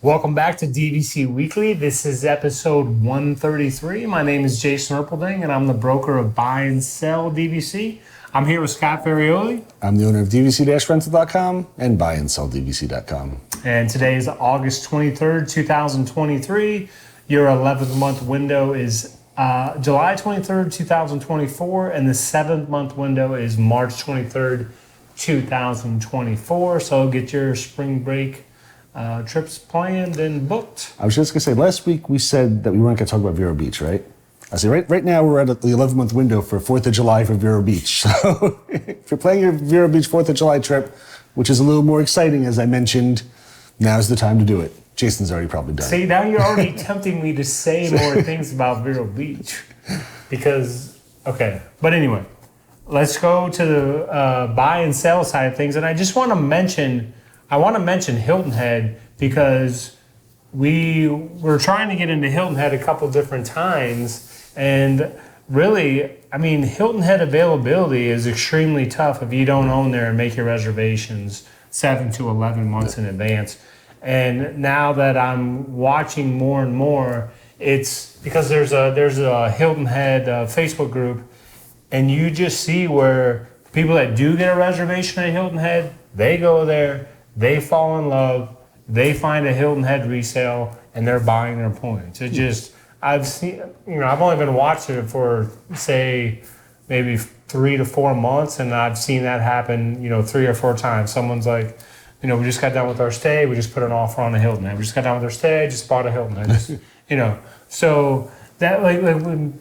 Welcome back to DVC Weekly. This is episode 133. My name is Jason Erpelding, and I'm the broker of Buy and Sell DVC. I'm here with Scott Ferrioli. I'm the owner of DVC-Rental.com and BuyandSellDVC.com. And today is August 23rd, 2023. Your 11th month window is July 23rd, 2024, and the 7th month window is March 23rd, 2024. So get your spring break trips planned and booked. I was just going to say, last week we said that we weren't going to talk about Vero Beach, right? I say right now we're at the 11-month window for 4th of July for Vero Beach. So if you're planning your Vero Beach 4th of July trip, which is a little more exciting, as I mentioned, now's the time to do it. Jason's already probably done. See, now you're already tempting me to say more things about Vero Beach. Because, okay. But anyway, let's go to the buy and sell side of things. And I just want to mention, Hilton Head because we were trying to get into Hilton Head a couple different times. And really, I mean, Hilton Head availability is extremely tough if you don't own there and make your reservations 7 to 11 months in advance. And now that I'm watching more and more, it's because there's a Hilton Head Facebook group, and you just see where people that do get a reservation at Hilton Head, they go there, they fall in love, they find a Hilton Head resale, and they're buying their points. It just, I've seen, I've only been watching it for, say, maybe 3 to 4 months, and I've seen that happen, 3 or 4 times. Someone's like, we just got done with our stay, we just put an offer on a Hilton Head. We just got done with our stay, just bought a Hilton Head. So that when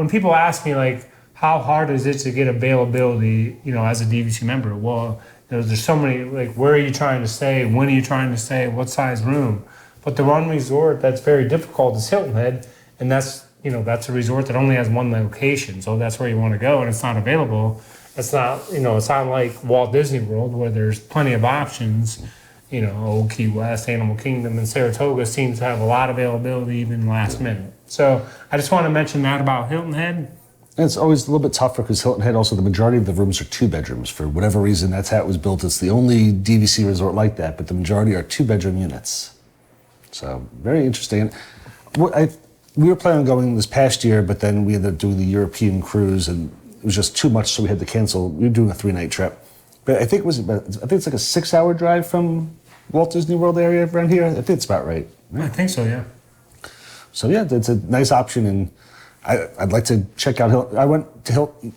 people ask me like, how hard is it to get availability, as a DVC member? Well, there's so many, like, where are you trying to stay? When are you trying to stay? What size room? But the one resort that's very difficult is Hilton Head, and that's a resort that only has one location, so that's where you want to go, and it's not available. It's not it's not like Walt Disney World where there's plenty of options. Old Key West, Animal Kingdom, and Saratoga seems to have a lot of availability even last minute. So I just want to mention that about Hilton Head. And it's always a little bit tougher because Hilton Head also, the majority of the rooms are 2 bedrooms. For whatever reason, that's how it was built. It's the only DVC resort like that, but the majority are 2-bedroom units. So very interesting. We were planning on going this past year, but then we ended up doing the European cruise, and it was just too much, so we had to cancel. We were doing a 3-night trip. But I think it's like a 6-hour drive from Walt Disney World area around here. I think it's about right. I think so, yeah. So yeah, it's a nice option, and I'd like to check out Hilton. I went to Hilton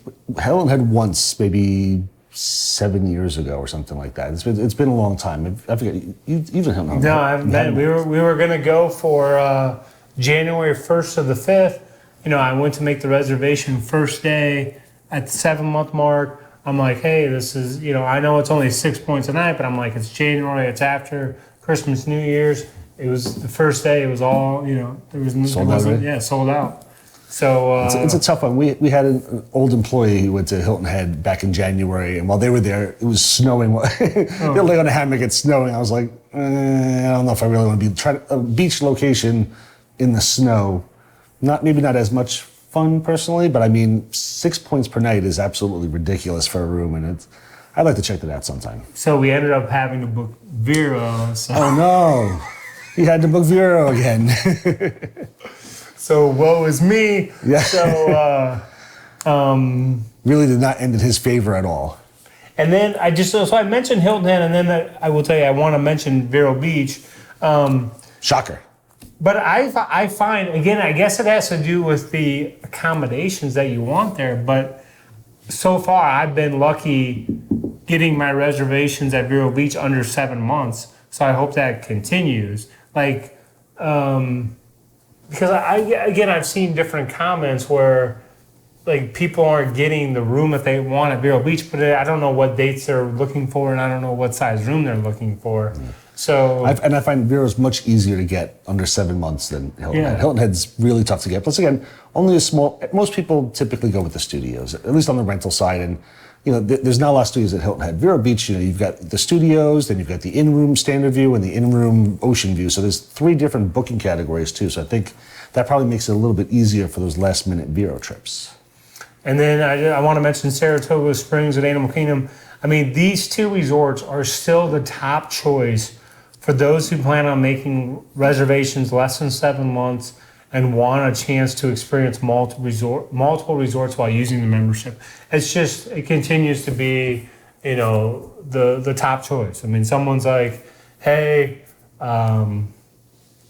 Head once, maybe 7 years ago or something like that. It's been a long time. I forget. You've been Hilton Head. No, I haven't been. We were gonna go for January 1st to the 5th. I went to make the reservation first day at the 7-month mark. I'm like, hey, this is, I know it's only 6 points a night, but I'm like, it's January, it's after Christmas, New Year's. It was the first day, it was all, there was sold out, right? Yeah, sold out. So it's a tough one. We had an old employee who went to Hilton Head back in January, and while they were there, it was snowing. They lay on a hammock, it's snowing. I was like, I don't know if I really want to be trying a beach location in the snow. Maybe not as much fun personally, but I mean, 6 points per night is absolutely ridiculous for a room, and I'd like to check that out sometime. So we ended up having to book Vero. So. Oh no, you had to book Vero again. So woe is me. Yeah. So really did not end in his favor at all. And then I mentioned Hilton Head, and then I will tell you I want to mention Vero Beach. Shocker. But I find, again, I guess it has to do with the accommodations that you want there. But so far, I've been lucky getting my reservations at Vero Beach under 7 months. So I hope that continues. Like, because I've seen different comments where, like, people aren't getting the room that they want at Vero Beach, but I don't know what dates they're looking for, and I don't know what size room they're looking for. Yeah. So I find Vero's much easier to get under 7 months than Hilton Head. Hilton Head's really tough to get. Plus, again, only most people typically go with the studios, at least on the rental side. And, there's not a lot of studios at Hilton Head. Vero Beach, you've got the studios, then you've got the in-room standard view and the in-room ocean view. So there's 3 different booking categories, too. So I think that probably makes it a little bit easier for those last-minute Vero trips. And then I want to mention Saratoga Springs and Animal Kingdom. I mean, these 2 resorts are still the top choice for those who plan on making reservations less than 7 months and want a chance to experience multiple resorts while using the membership. It continues to be, the top choice. I mean, someone's like, hey, I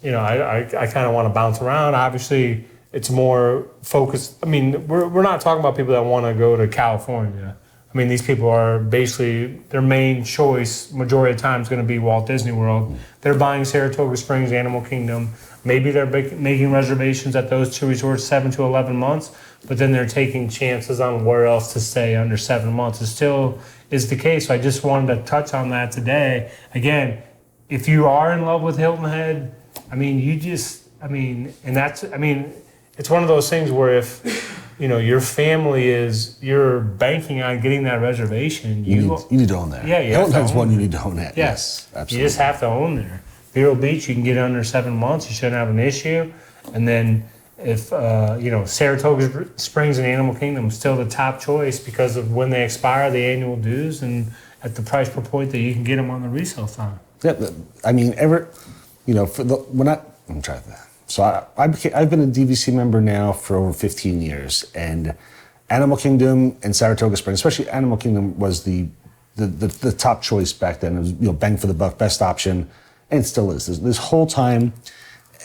kind of want to bounce around. Obviously, it's more focused. I mean, we're not talking about people that want to go to California. I mean, these people are basically, their main choice, majority of the time, is going to be Walt Disney World. They're buying Saratoga Springs, Animal Kingdom. Maybe they're making reservations at those 2 resorts 7 to 11 months, but then they're taking chances on where else to stay under 7 months. It still is the case. So I just wanted to touch on that today. Again, if you are in love with Hilton Head, it's one of those things where if, your family you're banking on getting that reservation. You need to own that. Yeah, Hilton Head's one you need to own that. Yes, absolutely. You just have to own there. Vero Beach, you can get under 7 months. You shouldn't have an issue. And then if, Saratoga Springs and Animal Kingdom is still the top choice because of when they expire, the annual dues, and at the price per point that you can get them on the resale side. Yeah, I mean, So I've been a DVC member now for over 15 years, and Animal Kingdom and Saratoga Springs, especially Animal Kingdom, was the top choice back then. It was bang for the buck, best option, and it still is. This whole time,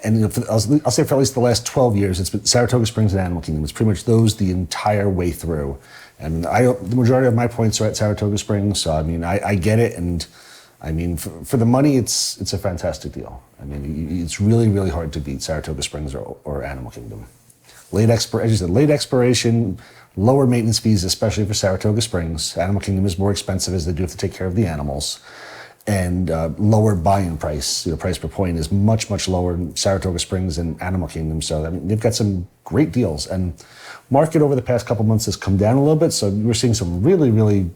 and I'll say for at least the last 12 years, it's been Saratoga Springs and Animal Kingdom. It's pretty much those the entire way through. And the majority of my points are at Saratoga Springs, so I mean I get it, and I mean for the money, it's a fantastic deal. I mean, it's really, really hard to beat Saratoga Springs or Animal Kingdom. As you said, late expiration, lower maintenance fees, especially for Saratoga Springs. Animal Kingdom is more expensive as they do have to take care of the animals. And lower buy-in price, price per point is much, much lower in Saratoga Springs and Animal Kingdom. So, I mean, they've got some great deals. And market over the past couple months has come down a little bit. So we're seeing some really, really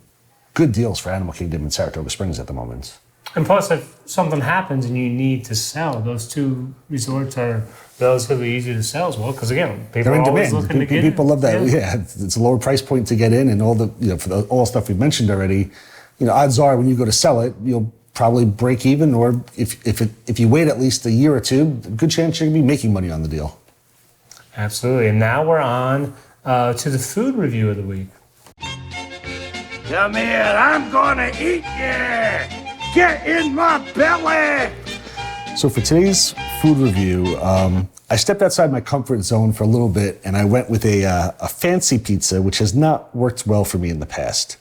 good deals for Animal Kingdom and Saratoga Springs at the moment. And plus, if something happens and you need to sell, those 2 resorts are relatively easy to sell as well. Because again, people are always looking to get in. People love that. Yeah, it's a lower price point to get in, and all the for all the stuff we've mentioned already. Odds are when you go to sell it, you'll probably break even, or if you wait at least a year or 2, good chance you're gonna be making money on the deal. Absolutely. And now we're on to the food review of the week. Come here, I'm gonna eat you! Get in my belly! So for today's food review, I stepped outside my comfort zone for a little bit, and I went with a fancy pizza, which has not worked well for me in the past.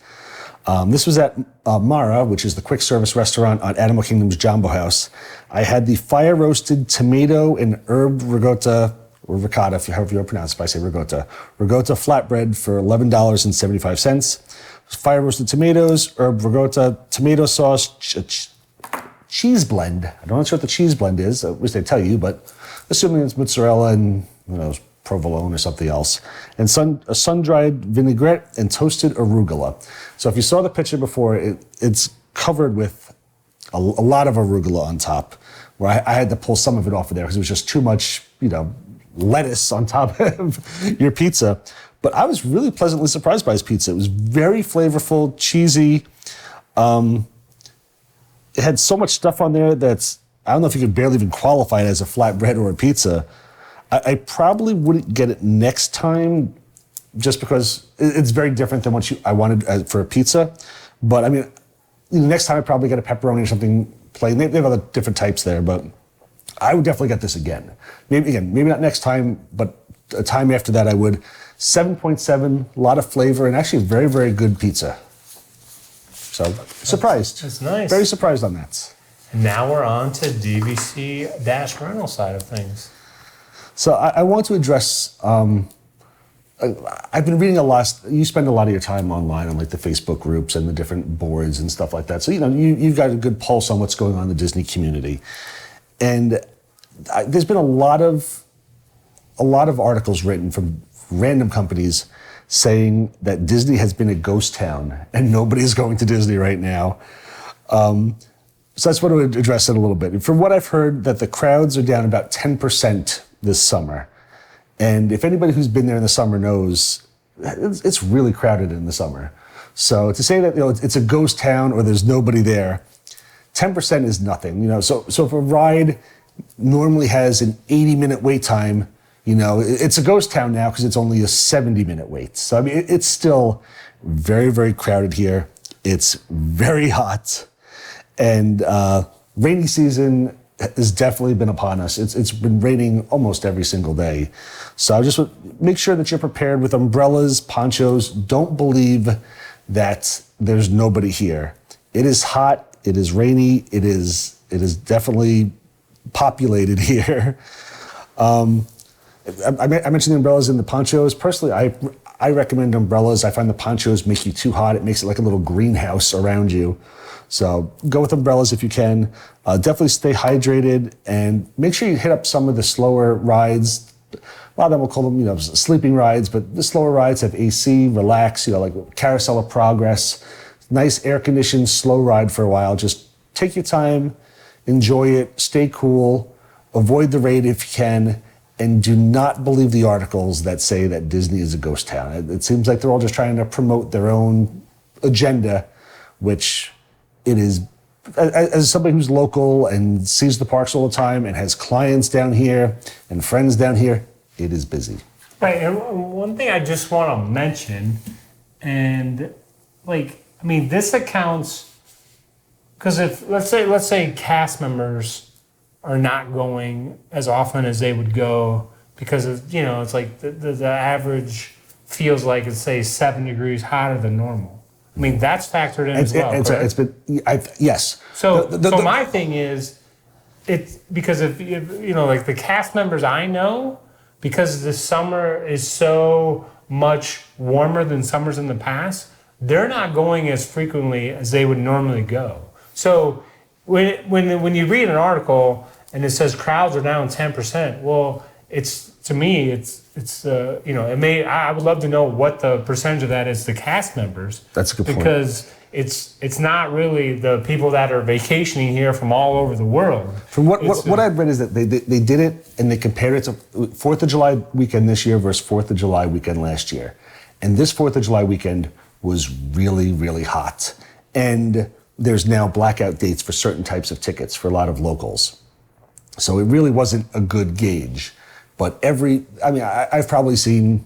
This was at Mara, which is the quick service restaurant on Animal Kingdom's Jumbo House. I had the fire roasted tomato and herb ricotta, or ricotta, however you pronounce it, but I say ricotta flatbread for $11.75. Fire roasted tomatoes, herb ricotta, tomato sauce, cheese blend. I'm not sure what the cheese blend is. I wish they'd tell you, but assuming it's mozzarella and provolone or something else, and sun-dried vinaigrette and toasted arugula. So if you saw the picture before, it's covered with a lot of arugula on top, where I had to pull some of it off of there because it was just too much, lettuce on top of your pizza. But I was really pleasantly surprised by his pizza. It was very flavorful, cheesy. It had so much stuff on there that's, I don't know if you could barely even qualify it as a flatbread or a pizza. I probably wouldn't get it next time just because it's very different than what I wanted for a pizza. But I mean, next time I'd probably get a pepperoni or something plain. They have other different types there, but I would definitely get this again. Maybe not next time, but a time after that I would. 7.7, a lot of flavor, and actually very, very good pizza. So, surprised. That's nice. Very surprised on that. And now we're on to DVC-Rental side of things. So I want to address, I've been reading a lot. You spend a lot of your time online on like the Facebook groups and the different boards and stuff like that. So, you've got a good pulse on what's going on in the Disney community. And there's been a lot of articles written from random companies saying that Disney has been a ghost town and nobody's going to Disney right now. So I just want to address it a little bit. From what I've heard, that the crowds are down about 10% this summer. And if anybody who's been there in the summer knows, it's really crowded in the summer. So to say that it's a ghost town or there's nobody there, 10% is nothing, you know. So if a ride normally has an 80-minute wait time, you know, it's a ghost town now because it's only a 70-minute wait. So I mean, it's still very, very crowded here. It's very hot, and rainy season has definitely been upon us. It's been raining almost every single day. So I just would make sure that you're prepared with umbrellas, ponchos. Don't believe that there's nobody here. It is hot. It is rainy. It is definitely populated here. I mentioned the umbrellas and the ponchos. Personally, I recommend umbrellas. I find the ponchos make you too hot. It makes it like a little greenhouse around you. So go with umbrellas if you can. Definitely stay hydrated and make sure you hit up some of the slower rides. A lot of them will call them, you know, sleeping rides, but the slower rides have AC, relax, you know, like Carousel of Progress. Nice air-conditioned, slow ride for a while. Just take your time, enjoy it, stay cool, avoid the rain if you can, and do not believe the articles that say that Disney is a ghost town. It seems like they're all just trying to promote their own agenda, which it is. As somebody who's local and sees the parks all the time and has clients down here and friends down here, it is busy. Right, and one thing I just want to mention, and like, I mean, this accounts, because if, let's say cast members are not going as often as they would go because of, you know, it's like the average feels like it's, say, 7 degrees hotter than normal. I mean, that's factored in as well. It's been, yes. So my thing is, it's because if you know, like the cast members I know, because the summer is so much warmer than summers in the past, they're not going as frequently as they would normally go. So when you read an article and it says crowds are down 10%, well, it's, to me, it's you know, I would love to know what the percentage of that is the cast members. That's a good point. Because it's not really the people that are vacationing here from all over the world. From what I've read is that they did it and they compared it to 4th of July weekend this year versus 4th of July weekend last year. And this 4th of July weekend was really, really hot. And there's now blackout dates for certain types of tickets for a lot of locals. So it really wasn't a good gauge. But I've probably seen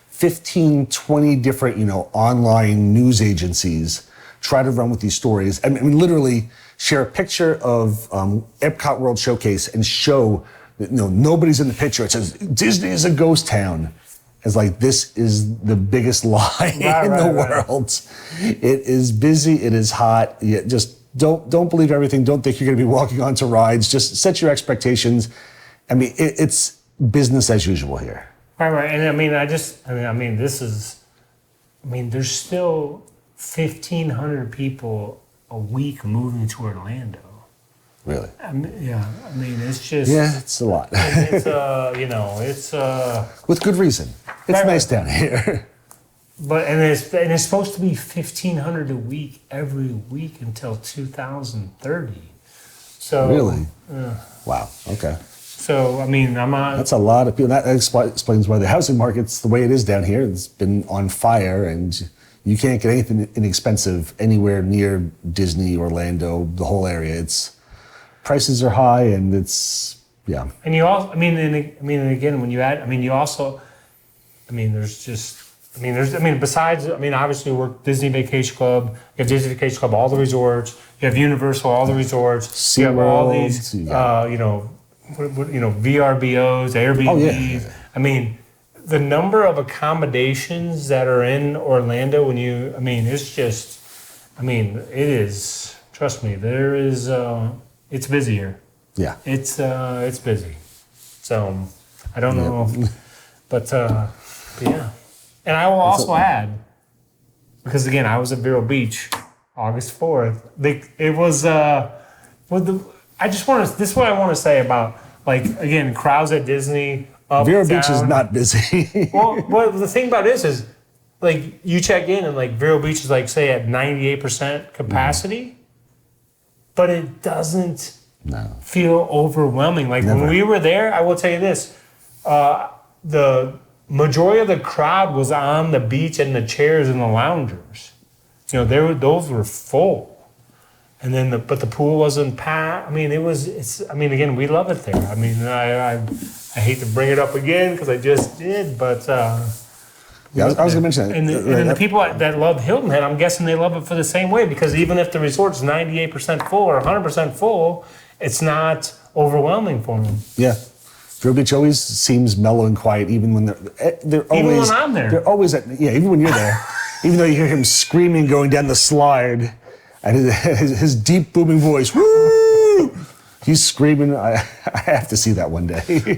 15, 20 different, you know, online news agencies try to run with these stories. I mean, literally share a picture of Epcot World Showcase and show that, you know, nobody's in the picture. It says, Disney is a ghost town. It's like, this is the biggest lie in the world. It is busy. It is hot. Just don't believe everything. Don't think you're going to be walking onto rides. Just set your expectations. I mean, it's business as usual here. Right. And there's still 1,500 people a week moving to Orlando. Really? It's just... Yeah, it's a lot. It's, you know, it's... With good reason. It's nice down here. But, and it's supposed to be 1,500 a week every week until 2030. So... Really? Wow, okay. So, I mean, That's a lot of people. That explains why the housing market's the way it is down here. It's been on fire, and you can't get anything inexpensive anywhere near Disney, Orlando, the whole area. Prices are high, and it's, yeah. And you also, again, when you add, besides, obviously we're Disney Vacation Club, you have Disney Vacation Club, all the resorts, you have Universal, all the resorts, you have all these, VRBOs, Airbnbs. Oh, yeah. I mean, the number of accommodations that are in Orlando it's just, it is, trust me, there is, it's busier. Yeah. It's busy. So, I don't know, but yeah. And I will also add, because again, I was at Vero Beach August 4th. It was, this is what I want to say about, like, again, crowds at Disney, up, Vero down. Beach is not busy. well, the thing about this is, like, you check in and, like, Vero Beach is, like, say, at 98% capacity, but it doesn't feel overwhelming. Like, when we were there, I will tell you this, the majority of the crowd was on the beach and the chairs and the loungers. You know, those were full. And then but the pool wasn't packed. I mean, again, we love it there. I mean, I hate to bring it up again because I just did, but Yeah, I was going to mention that. and then the people that love Hilton Head, I'm guessing they love it for the same way, because even if the resort's 98% full or 100% full, it's not overwhelming for them. Yeah. Vero Beach always seems mellow and quiet, even when they're always. Even when I'm there. They're always even when you're there, even though you hear him screaming going down the slide, and his deep booming voice, woo! He's screaming. I have to see that one day.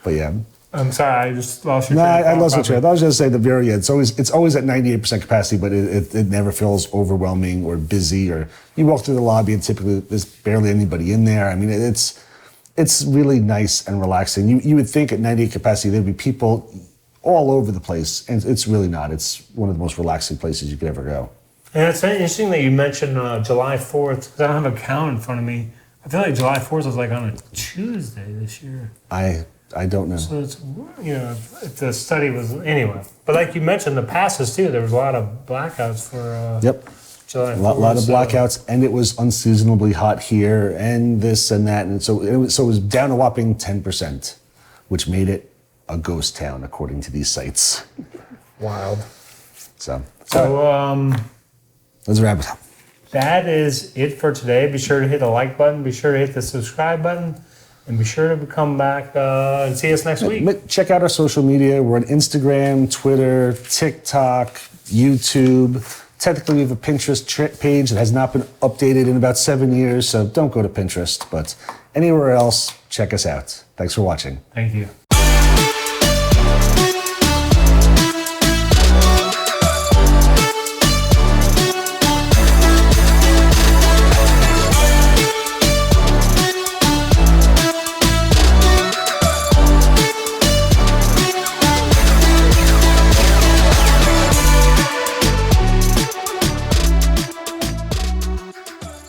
But yeah. I'm sorry, I just lost your. No, I lost the trail. I was just say the Vero. Yeah, it's always at 98% capacity, but it never feels overwhelming or busy. Or you walk through the lobby and typically there's barely anybody in there. I mean, it's really nice and relaxing. You would think at 98 capacity there'd be people all over the place, and it's really not. It's one of the most relaxing places you could ever go. And it's interesting that you mentioned July 4th, because I don't have a calendar in front of me. I feel like July 4th was like on a Tuesday this year. I don't know. So it's, if the study was, anyway. But like you mentioned, the passes too, there was a lot of blackouts for Yep. July 4th. A lot of blackouts, and it was unseasonably hot here, and this and that, and so it was down a whopping 10%, which made it a ghost town according to these sites. Wild. So let's wrap it up. That is it for today. Be sure to hit the like button. Be sure to hit the subscribe button. And be sure to come back and see us next week. Check out our social media. We're on Instagram, Twitter, TikTok, YouTube. Technically, we have a Pinterest page that has not been updated in about 7 years, so don't go to Pinterest. But anywhere else, check us out. Thanks for watching. Thank you.